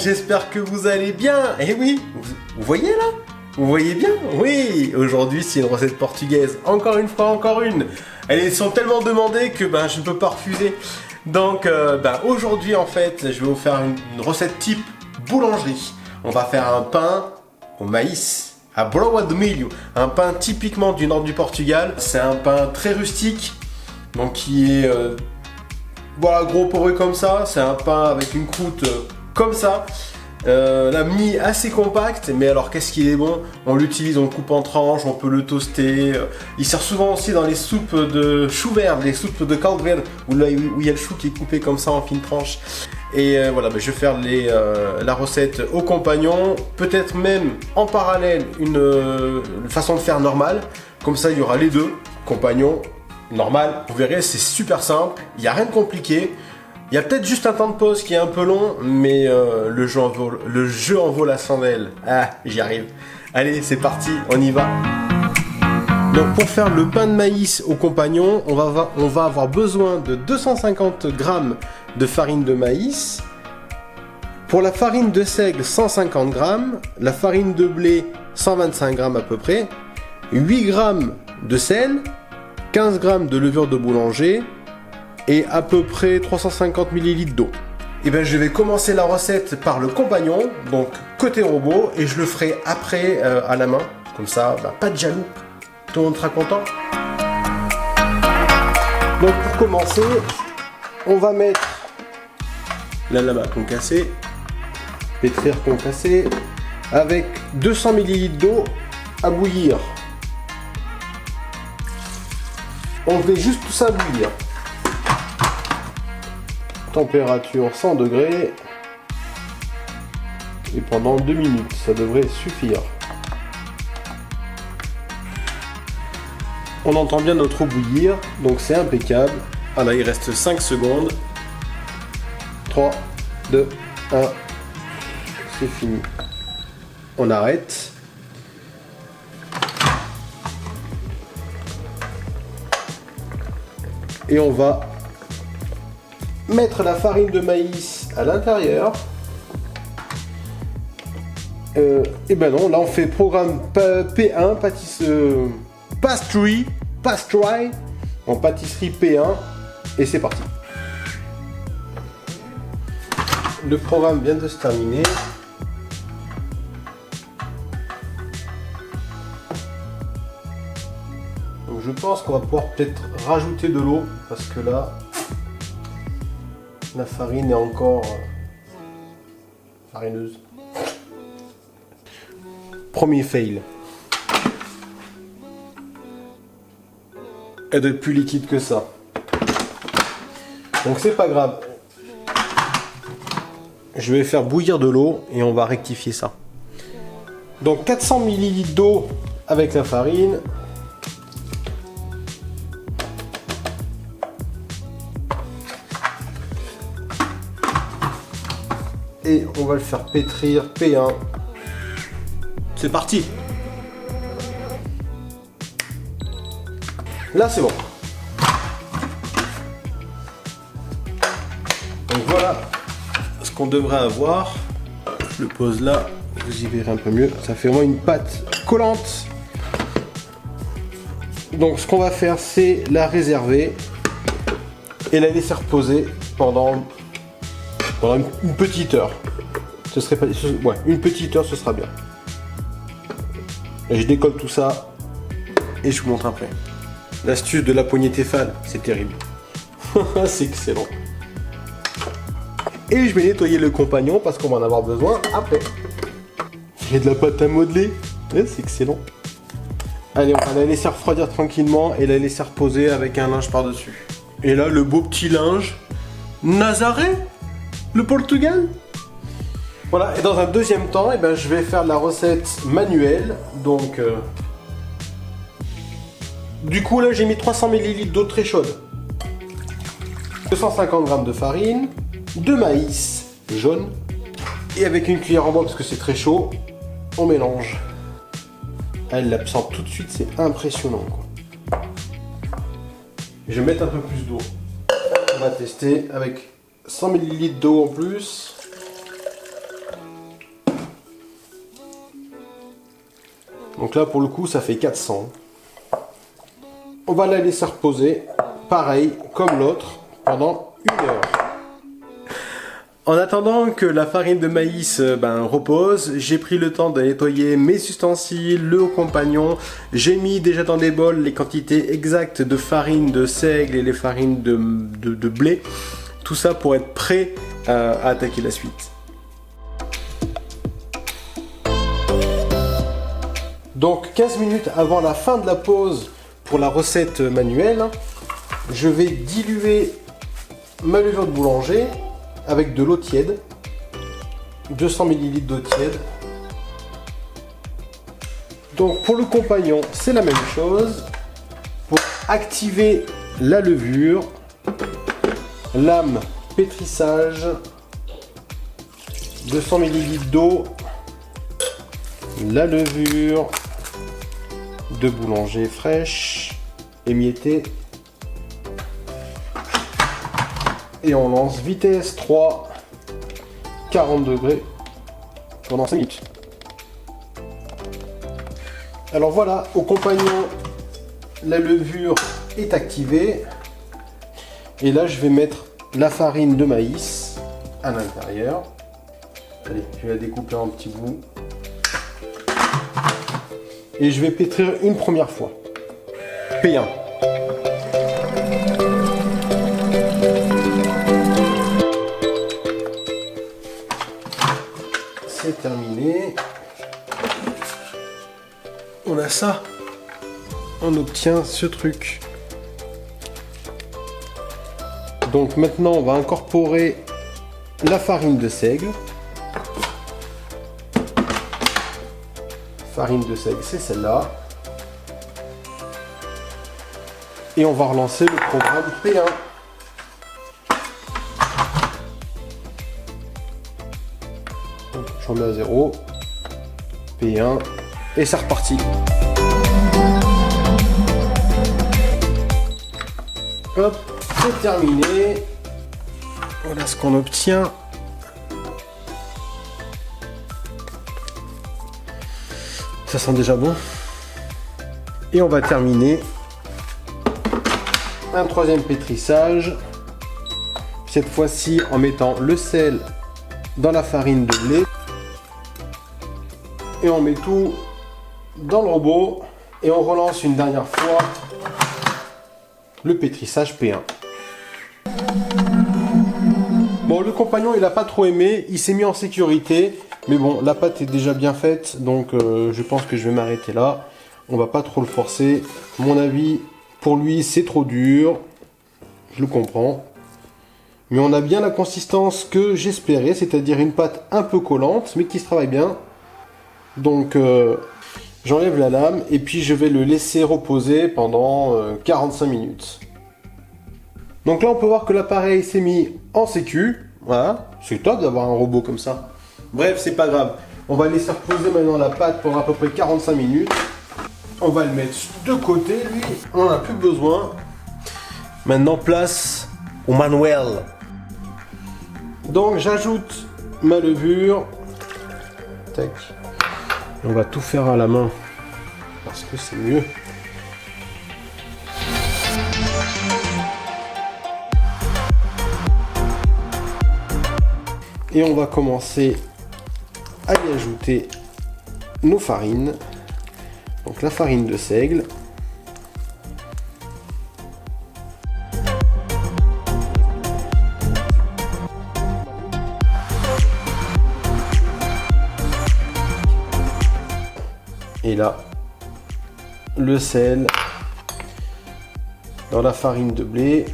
j'espère que vous allez bien. Eh oui, vous voyez là? Vous voyez bien? Oui, aujourd'hui c'est une recette portugaise. Encore une fois, encore une. Elles sont tellement demandées que je ne peux pas refuser. Donc aujourd'hui en fait, je vais vous faire une recette type boulangerie. On va faire un pain au maïs à broa de milho, un pain typiquement du nord du Portugal. C'est un pain très rustique, donc qui est voilà, gros poreux comme ça. C'est un pain avec une croûte comme ça. La mie assez compacte, mais alors qu'est-ce qu'il est bon. On l'utilise, on le coupe en tranches, on peut le toaster. Il sert souvent aussi dans les soupes de chou vert, les soupes de caldo verde, où il y a le chou qui est coupé comme ça en fines tranches. Et voilà, je vais faire la recette au compagnon, peut-être même en parallèle une façon de faire normale. Comme ça, il y aura les deux, compagnon, normal. Vous verrez, c'est super simple, il n'y a rien de compliqué. Il y a peut-être juste un temps de pause qui est un peu long, mais le jeu en vaut la chandelle. Ah, j'y arrive. Allez, c'est parti, on y va. Donc pour faire le pain de maïs au compagnon, on va avoir besoin de 250 g de farine de maïs. Pour la farine de seigle, 150 g. La farine de blé, 125 g à peu près. 8 g de sel. 15 g de levure de boulanger. Et à peu près 350 ml d'eau. Et je vais commencer la recette par le compagnon, donc côté robot, et je le ferai après à la main. Comme ça, pas de jaloux. Tout le monde sera content. Donc pour commencer, on va mettre la lame à concasser, pétrir concassé, avec 200 ml d'eau à bouillir. On fait juste tout ça bouillir. Température 100 degrés. Et pendant 2 minutes, ça devrait suffire. On entend bien notre eau bouillir, donc c'est impeccable. Ah là, il reste 5 secondes. 3, 2, 1. C'est fini. On arrête. Et on va mettre la farine de maïs à l'intérieur. Et non, là on fait programme P1, pastry, en pâtisserie P1, et c'est parti. Le programme vient de se terminer. Donc je pense qu'on va pouvoir peut-être rajouter de l'eau, parce que là la farine est encore farineuse. Premier fail. Elle doit être plus liquide que ça. Donc c'est pas grave. Je vais faire bouillir de l'eau et on va rectifier ça. Donc 400 ml d'eau avec la farine. Et on va le faire pétrir P1. C'est parti. Là c'est bon. Donc voilà ce qu'on devrait avoir. Je le pose là, vous y verrez un peu mieux. Ça fait vraiment une pâte collante. Donc ce qu'on va faire, c'est la réserver et la laisser reposer pendant une petite heure. Ce serait pas, ouais, une petite heure, ce sera bien. Et je décolle tout ça et je vous montre après. L'astuce de la poignée Tefal, c'est terrible. C'est excellent. Et je vais nettoyer le compagnon parce qu'on va en avoir besoin après. Il y a de la pâte à modeler. Ouais, c'est excellent. Allez, on va la laisser refroidir tranquillement et la laisser reposer avec un linge par-dessus. Et là, le beau petit linge. Nazaré, le Portugal. Voilà, et dans un deuxième temps, je vais faire la recette manuelle. Donc, du coup, là, j'ai mis 300 ml d'eau très chaude. 250 g de farine, de maïs jaune. Et avec une cuillère en bois, parce que c'est très chaud, on mélange. Elle l'absorbe tout de suite, c'est impressionnant, quoi. Je vais mettre un peu plus d'eau. On va tester avec 100 ml d'eau en plus. Donc là, pour le coup, ça fait 400. On va la laisser reposer, pareil, comme l'autre, pendant 1 heure. En attendant que la farine de maïs repose, j'ai pris le temps de nettoyer mes ustensiles, le compagnon. J'ai mis déjà dans des bols les quantités exactes de farine de seigle et les farines de blé. Tout ça pour être prêt à attaquer la suite. Donc 15 minutes avant la fin de la pause pour la recette manuelle, je vais diluer ma levure de boulanger avec de l'eau tiède, 200 ml d'eau tiède. Donc pour le compagnon, c'est la même chose. Pour activer la levure, lame pétrissage, 200 ml d'eau, la levure de boulanger fraîche, émiettée. Et on lance vitesse 3, 40 degrés pendant 5 minutes. Alors voilà, au compagnon, la levure est activée. Et là, je vais mettre la farine de maïs à l'intérieur. Allez, je vais la découper en petits bouts. Et je vais pétrir une première fois. P1. C'est terminé. On a ça. On obtient ce truc. Donc maintenant, on va incorporer la farine de seigle. Farine de seigle, c'est celle-là. Et on va relancer le programme P1. J'en mets à 0. P1. Et c'est reparti. Hop, c'est terminé. Voilà ce qu'on obtient. Ça sent déjà bon. Et on va terminer un troisième pétrissage. Cette fois-ci en mettant le sel dans la farine de blé. Et on met tout dans le robot. Et on relance une dernière fois le pétrissage P1. Bon, le compagnon, il n'a pas trop aimé. Il s'est mis en sécurité. Mais bon, la pâte est déjà bien faite, donc je pense que je vais m'arrêter là. On va pas trop le forcer. À mon avis, pour lui, c'est trop dur. Je le comprends. Mais on a bien la consistance que j'espérais, c'est-à-dire une pâte un peu collante, mais qui se travaille bien. Donc, j'enlève la lame et puis je vais le laisser reposer pendant 45 minutes. Donc là, on peut voir que l'appareil s'est mis en sécu. Voilà, c'est top d'avoir un robot comme ça. Bref, c'est pas grave. On va laisser reposer maintenant la pâte pour à peu près 45 minutes. On va le mettre de côté, lui. On n'en a plus besoin. Maintenant, place au manuel. Donc, j'ajoute ma levure. Tac. On va tout faire à la main. Parce que c'est mieux. Et on va commencer à y ajouter nos farines. Donc la farine de seigle. Et là, le sel dans la farine de blé.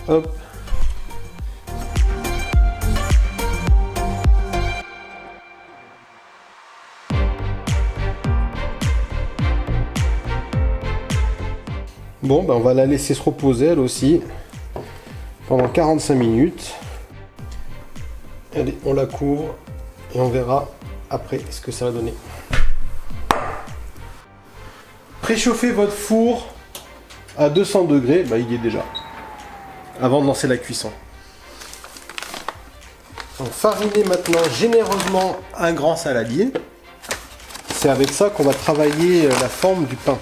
Hop. Bon, ben on va la laisser se reposer elle aussi pendant 45 minutes. Allez, on la couvre et on verra après ce que ça va donner. Préchauffez votre four à 200 degrés, bah, il y est déjà, avant de lancer la cuisson. Donc, farinez maintenant généreusement un grand saladier. c'est avec ça qu'on va travailler la forme du pain.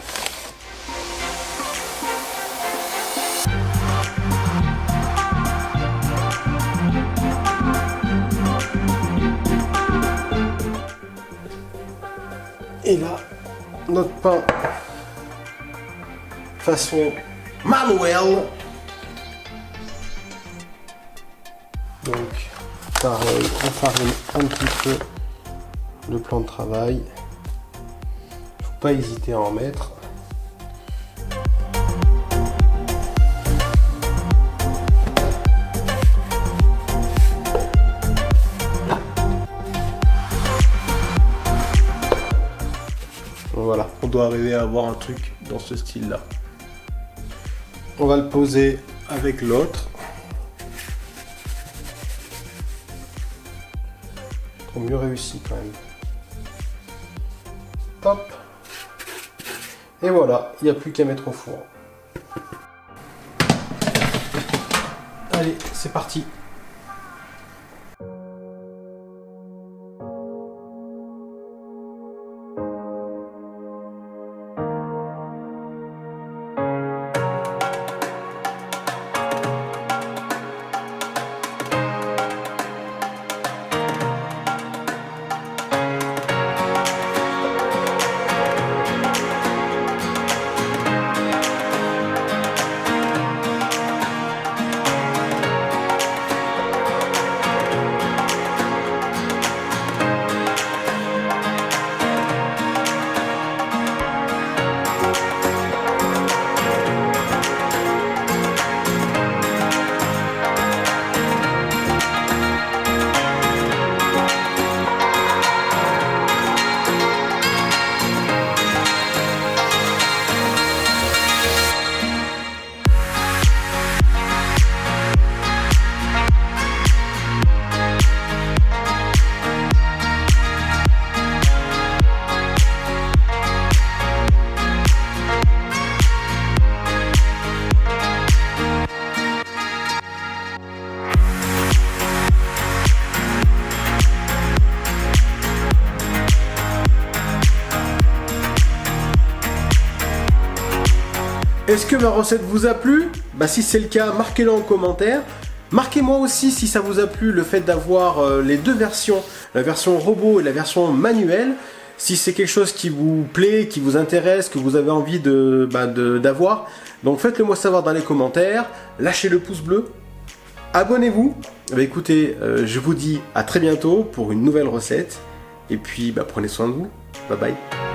Et là, notre pain façon manuelle. Donc, pareil, on farine un petit peu le plan de travail. Faut pas hésiter à en mettre. Voilà, on doit arriver à avoir un truc dans ce style-là. On va le poser avec l'autre. Trop mieux réussi quand même. Hop. Et voilà, il n'y a plus qu'à mettre au four. Allez, c'est parti. Est-ce que ma recette vous a plu? Bah si c'est le cas, marquez-le en commentaire. Marquez-moi aussi si ça vous a plu le fait d'avoir les deux versions, la version robot et la version manuelle. Si c'est quelque chose qui vous plaît, qui vous intéresse, que vous avez envie d'avoir. Donc faites-le moi savoir dans les commentaires. Lâchez le pouce bleu. Abonnez-vous. Bah écoutez, je vous dis à très bientôt pour une nouvelle recette. Et puis prenez soin de vous. Bye bye.